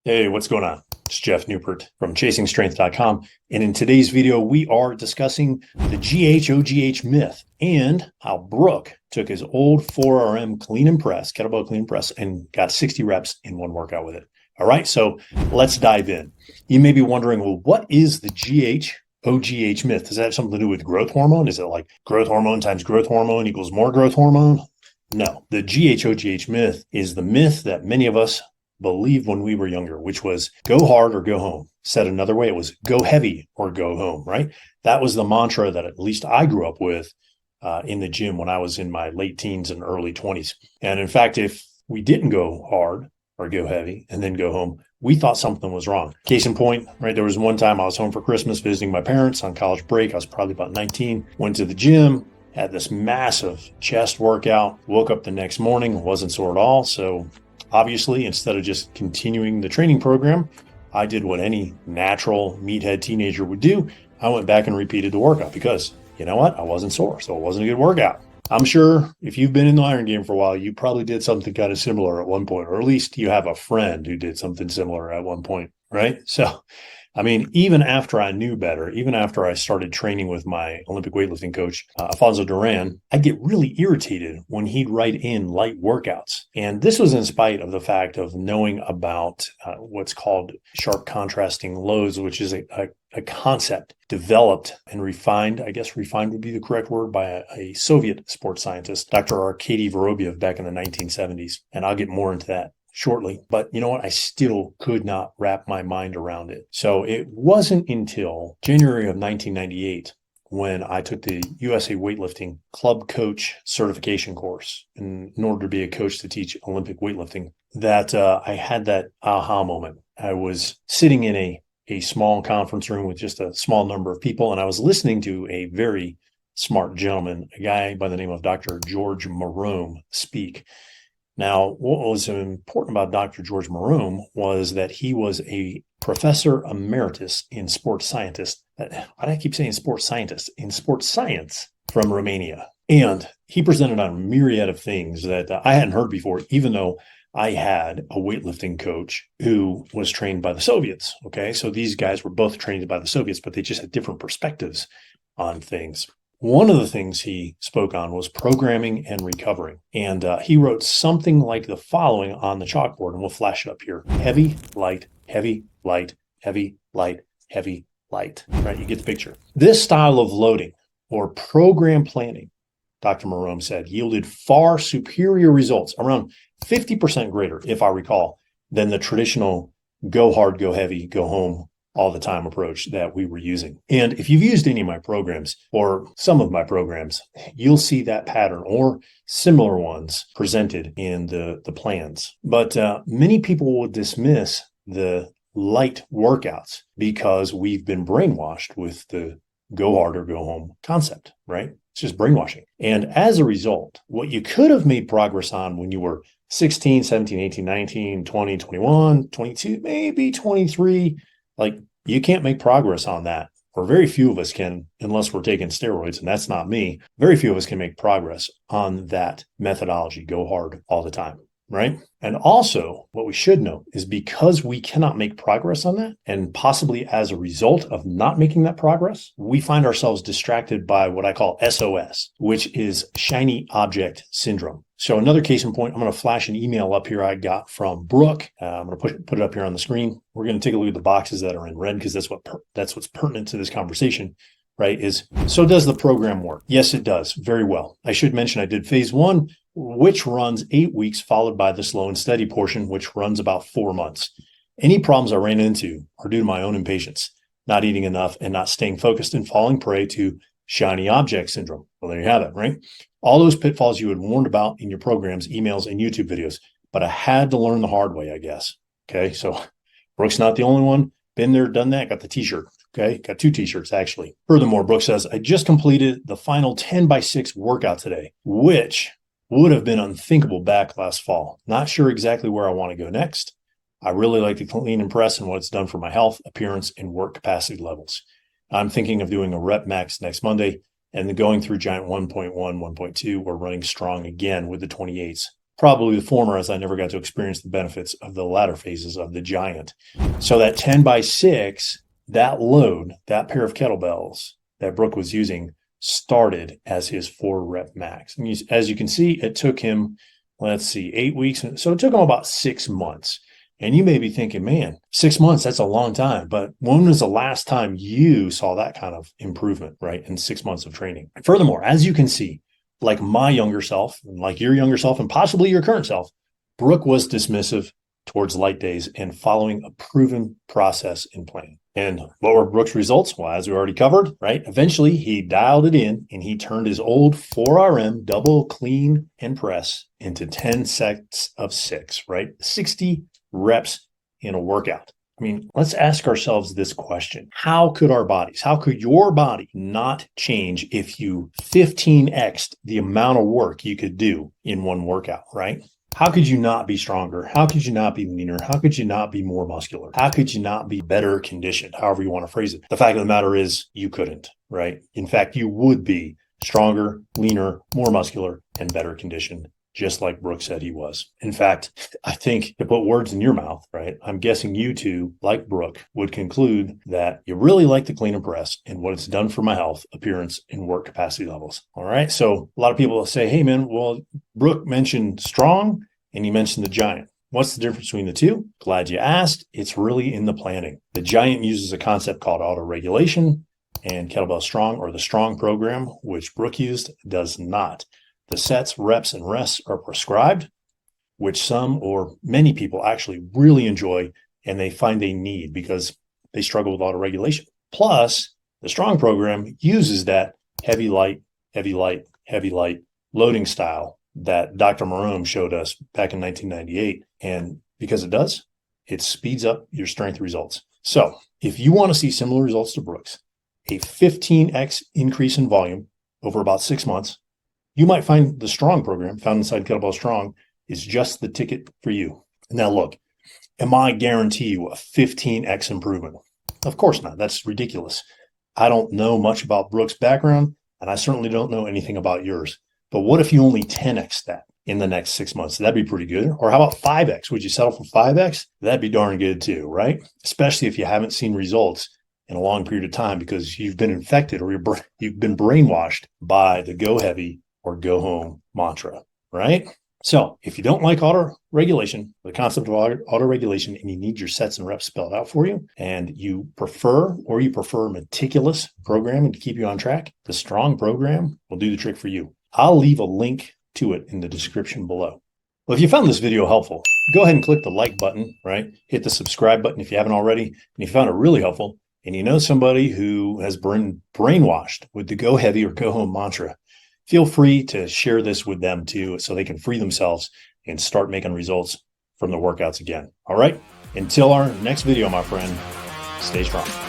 Hey, what's going on? It's Jeff Newport from ChasingStrength.com. And in today's video, we are discussing the GHoGH myth and how Brooke took his old 4RM clean and press, kettlebell clean and press, and got 60 reps in one workout with it. All right, so let's dive in. You may be wondering, well, what is the GHoGH myth? Does that have something to do with growth hormone? Is it like growth hormone times growth hormone equals more growth hormone? No, the GHoGH myth is the myth that many of us believed when we were younger, which was go hard or go home. Said another way, it was go heavy or go home, right? That was the mantra that at least I grew up with in the gym when I was in my late teens and early 20s. And in fact, if we didn't go hard or go heavy and then go home, we thought something was wrong. Case in point, right? There was one time I was home for Christmas visiting my parents on college break. I was probably about 19, went to the gym, had this massive chest workout, woke up the next morning, wasn't sore at all. So obviously, instead of just continuing the training program, I did what any natural meathead teenager would do. I went back and repeated the workout because, you know what? I wasn't sore, so it wasn't a good workout. I'm sure if you've been in the iron game for a while, you probably did something kind of similar at one point, or at least you have a friend who did something similar at one point, right? So, I mean, even after I knew better, even after I started training with my Olympic weightlifting coach, Alfonso Duran, I'd get really irritated when he'd write in light workouts. And this was in spite of the fact of knowing about what's called sharp contrasting loads, which is a concept developed and refined, I guess refined would be the correct word, by a Soviet sports scientist, Dr. Arkady Vorobyev, back in the 1970s. And I'll get more into that shortly. But you know what? I still could not wrap my mind around it. So it wasn't until January of 1998 when I took the USA Weightlifting Club Coach Certification course in order to be a coach to teach Olympic weightlifting that I had that aha moment. I was sitting in a small conference room with just a small number of people, and I was listening to a very smart gentleman, a guy by the name of Dr. George Marome, speak. Now, what was important about Dr. George Marome was that he was a professor emeritus in sports scientist. Why do I keep saying sports scientist? In sports science from Romania. And he presented on a myriad of things that I hadn't heard before, even though I had a weightlifting coach who was trained by the Soviets. Okay, so these guys were both trained by the Soviets, but they just had different perspectives on things. One of the things he spoke on was programming and recovering. And he wrote something like the following on the chalkboard, and we'll flash it up here. Heavy, light, heavy, light, heavy, light, heavy, light. Right? You get the picture. This style of loading or program planning, Dr. Marome said, yielded far superior results, around 50% greater, if I recall, than the traditional go hard, go heavy, go home all the time approach that we were using. And if you've used any of my programs or some of my programs, you'll see that pattern or similar ones presented in the plans. But many people will dismiss the light workouts because we've been brainwashed with the go hard or go home concept, right? It's just brainwashing. And as a result, what you could have made progress on when you were 16, 17, 18, 19, 20, 21, 22, maybe 23, like you can't make progress on that, or very few of us can, unless we're taking steroids, and that's not me. Very few of us can make progress on that methodology, go hard all the time, right? And also what we should know is because we cannot make progress on that, and possibly as a result of not making that progress, we find ourselves distracted by what I call SOS, which is shiny object syndrome. So another case in point, I'm going to flash an email up here I got from Brooke. I'm going to put it up here on the screen. We're going to take a look at the boxes that are in red because that's what's pertinent to this conversation, right? Is so does the program work? Yes, it does very well. I should mention I did phase 1, which runs 8 weeks, followed by the slow and steady portion, which runs about 4 months. Any problems I ran into are due to my own impatience, not eating enough and not staying focused and falling prey to shiny object syndrome. Well, there you have it, right? All those pitfalls you had warned about in your programs, emails, and YouTube videos, but I had to learn the hard way, I guess. Okay, so Brooke's not the only one. Been there, done that, got the t-shirt. Okay, got 2 t-shirts actually. Furthermore, Brooke says, I just completed the final 10x6 workout today, which would have been unthinkable back last fall. Not sure exactly where I want to go next. I really like the clean and press and what it's done for my health, appearance, and work capacity levels. I'm thinking of doing a rep max next Monday and then going through giant 1.1, 1.2, or running strong again with the 28s. Probably the former, as I never got to experience the benefits of the latter phases of the giant. So that 10 by 6, that load, that pair of kettlebells that Brooke was using started as his 4-rep max. And as you can see, it took him, let's see, 8 weeks. So it took him about 6 months. And you may be thinking, man, 6 months, that's a long time. But when was the last time you saw that kind of improvement, right, in 6 months of training? Furthermore, as you can see, like my younger self, and like your younger self, and possibly your current self, Brooke was dismissive towards light days and following a proven process and plan. And what were Brooke's results? Well, as we already covered, right? Eventually, he dialed it in and he turned his old 4RM double clean and press into 10 sets of 6, right? 60 reps in a workout. I mean, let's ask ourselves this question. How could your body not change if you 15x'd the amount of work you could do in one workout, right? How could you not be stronger? How could you not be leaner? How could you not be more muscular? How could you not be better conditioned? However you want to phrase it. The fact of the matter is you couldn't, right? In fact, you would be stronger, leaner, more muscular, and better conditioned, just like Brooke said he was. In fact, I think to put words in your mouth, right, I'm guessing you two, like Brooke, would conclude that you really like the clean and press and what it's done for my health, appearance, and work capacity levels. All right. So a lot of people will say, hey, man, well, Brooke mentioned strong and you mentioned the giant. What's the difference between the two? Glad you asked. It's really in the planning. The giant uses a concept called auto-regulation, and Kettlebell Strong, or the Strong program, which Brooke used, does not. The sets, reps, and rests are prescribed, which some or many people actually really enjoy and they find they need because they struggle with auto-regulation. Plus, the Strong program uses that heavy, light, heavy, light, heavy, light loading style that Dr. Marome showed us back in 1998. And because it does, it speeds up your strength results. So if you want to see similar results to Brooks, a 15x increase in volume over about 6 months, you might find the Strong program found inside Kettlebell Strong is just the ticket for you. Now, look, am I guarantee you a 15x improvement? Of course not. That's ridiculous. I don't know much about Brooke's background, and I certainly don't know anything about yours. But what if you only 10x that in the next 6 months? That'd be pretty good. Or how about 5x? Would you settle for 5x? That'd be darn good too, right? Especially if you haven't seen results in a long period of time because you've been infected or you've been brainwashed by the go heavy or go home mantra, right? So if you don't like auto-regulation, the concept of auto-regulation, and you need your sets and reps spelled out for you, and you prefer meticulous programming to keep you on track, the Strong program will do the trick for you. I'll leave a link to it in the description below. Well, if you found this video helpful, go ahead and click the like button, right? Hit the subscribe button if you haven't already. And if you found it really helpful, and you know somebody who has been brainwashed with the go heavy or go home mantra, feel free to share this with them too so they can free themselves and start making results from the workouts again. All right. Until our next video, my friend, stay strong.